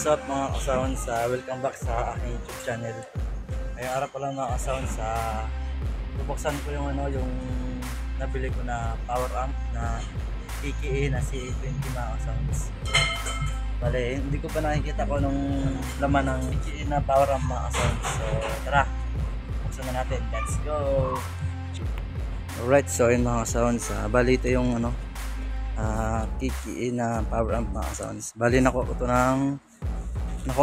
What's up mga ka-sounds, welcome back sa aking YouTube channel. Ngayong araw pa lang mga ka-sounds, bubuksan ko yung yung nabili ko na power amp na PKE na CA20 mga ka-sounds. Bale, hindi ko pa nakikita ko nung laman ng PKE na power amp mga ka-sounds. So tara, buksan na natin, let's go! Alright, so yun mga ka-sounds, bali ito yung PKE na power amp mga ka-sounds. Bali nakuha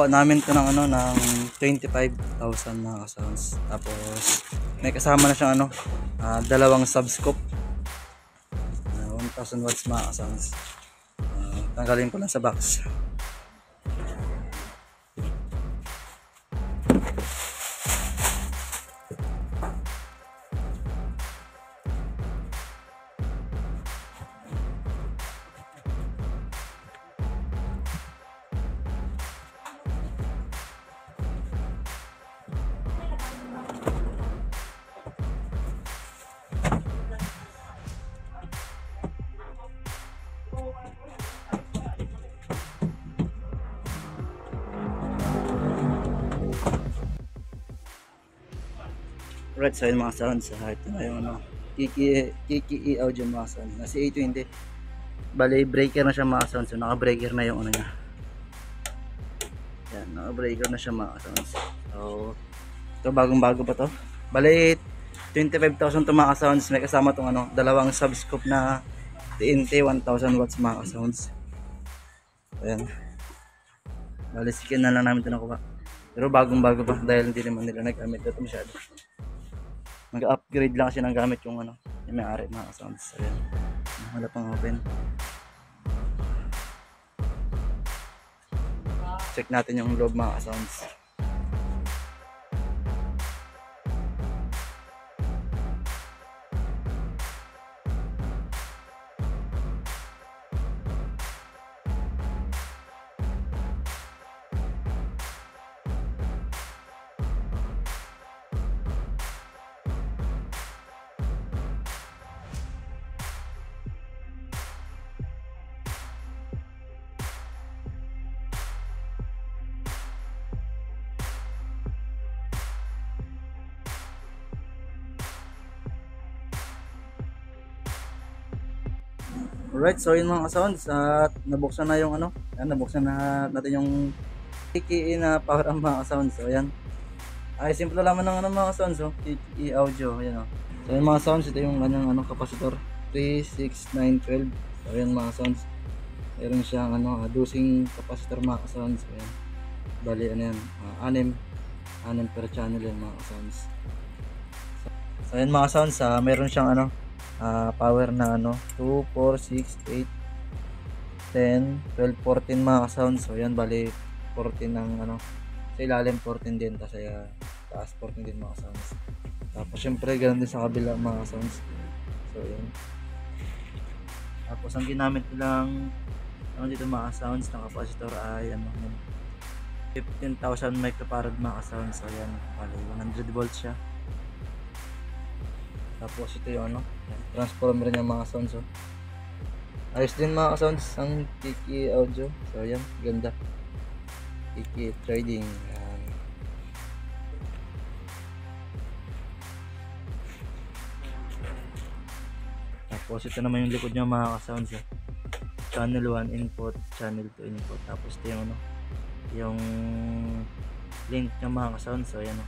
namin ito ng ng 25,000 mga ka-sounds. Tapos may kasama na siyang dalawang subscope na 1,000 watts mga ka-sounds. Tanggalin ko lang sa box. Right, so yun mga sounds, ito na yung KKE audio mga sounds na CA20. Bali breaker na siya mga sounds, so naka breaker na yung niya. Yan, naka breaker na siya mga sounds. So ito bagong bago pa to. Bali 25,000 to mga sounds, may kasama tong dalawang subscope na TNT 1,000 watts mga sounds. Ayan, bali skin na lang namin ito nakuha, pero bagong bago pa dahil hindi naman nila nagamit ito masyado. Nag-upgrade lang kasi ng gamit yung yung may-ari mga sounds. Ayan, wala pang open. Check natin yung loob mga sounds. Alright, so yun mga sounds, at nabuksan na yung nabuksan na natin yung PKE na power amp mga sounds. So ayan, ay simple laman ng mga sounds, PKE audio. Ayan so yung mga sounds, ito yung kanyang kapasitor 3, 6, 9, 12. So ayan mga sounds, mayroon siyang dosing kapasitor mga sounds. Ayan, bali yan, 6 per channel yan mga sounds. So ayan mga sounds, mayroon siyang power na 2, 4, 6, 8, 10, 12, 14 mga sounds. So yan, bali 14 ng sa ilalim 14 din, tapos taas 14 din mga sounds. Tapos syempre ganoon din sa kabila mga sounds. So yan, tapos ang ginamit nilang dito mga sounds ng kapasitor ay 15,000 microfarad mga sounds. So yan, bali 100 volts siya. Tapos ito yung transformer niya mga sounds. Ayos din mga sounds ang PKE audio. So yan, ganda. PKE trading. Yan. Tapos ito naman yung likod niya mga sounds. Channel 1 input, channel 2 input. Tapos ito yung link niya mga sounds. So yan,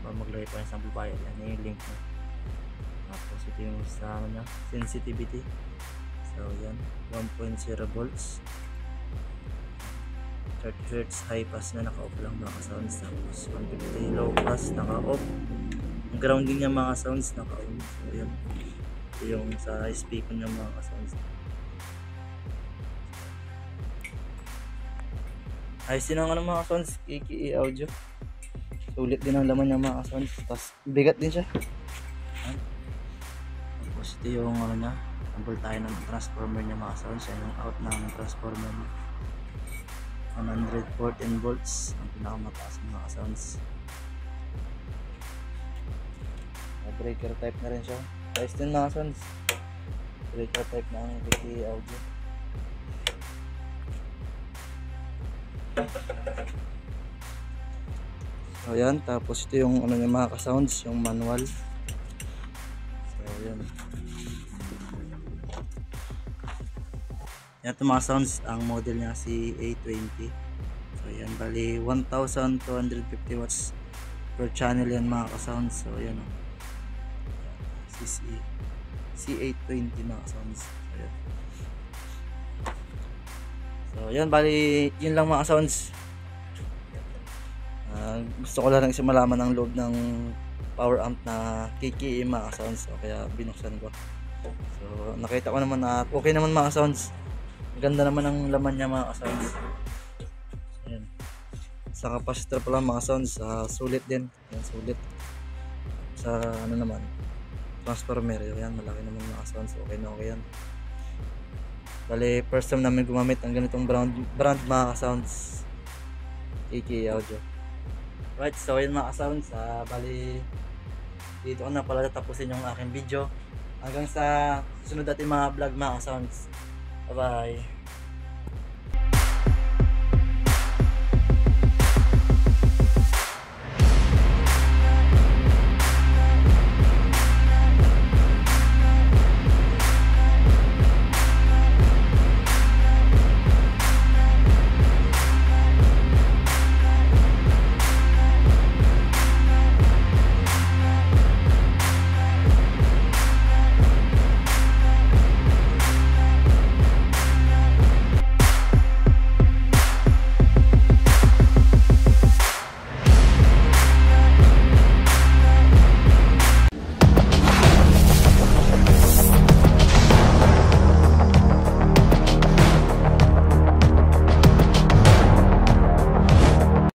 maglagay pa yung amplifier. Yan yung link niya. Tapos ito yung sa sensitivity. So yan, 1.0 volts, 30 Hz high pass na naka-off lang mga sounds. Tapos 150 low pass naka-off. Ang grounding niya mga sounds naka-on. So yan, ito yung sa speaker niya mga sounds. Ayos din ang mga sounds, KKE audio. Sulit din ang laman niya mga sounds. Tapos bigat din siya. Tapos ito yung niya, sample tayo ng transformer niya mga sounds. Yan yung out ng transformer niya, 114 volts ang pinakamataas ng mga sounds. Breaker type na rin siya. Ayos din mga sounds, breaker type na ang PKE audio. So yan, tapos ito yung ano niya mga ka-sounds, yung manual. So yan. Yan ito mga sounds, ang model niya si A20. So yan, bali 1250 watts per channel yan mga ka-sounds. So yan o. C820 mga sounds. So yan. So yan, bali yun lang mga sounds. Gusto ko lang isa malaman ang loob ng power amp na KKE mga sounds. So kaya binuksan ko. So nakita ko naman na okay naman mga sounds. Ganda naman ang laman niya mga sounds. Ayan. Sa capacitor pala mga sounds, sulit din. Ayan, sulit. Sa ano naman, transformer. Ayan, malaki naman mga sounds. Okay na okay yan. Bali, first time namin gumamit ang ganitong brand mga sounds. KKE Audio. Right, so yun mga sounds. Bali, dito ko na pala tapusin yung aking video. Hanggang sa sunod natin mga vlog mga sounds. Bye bye.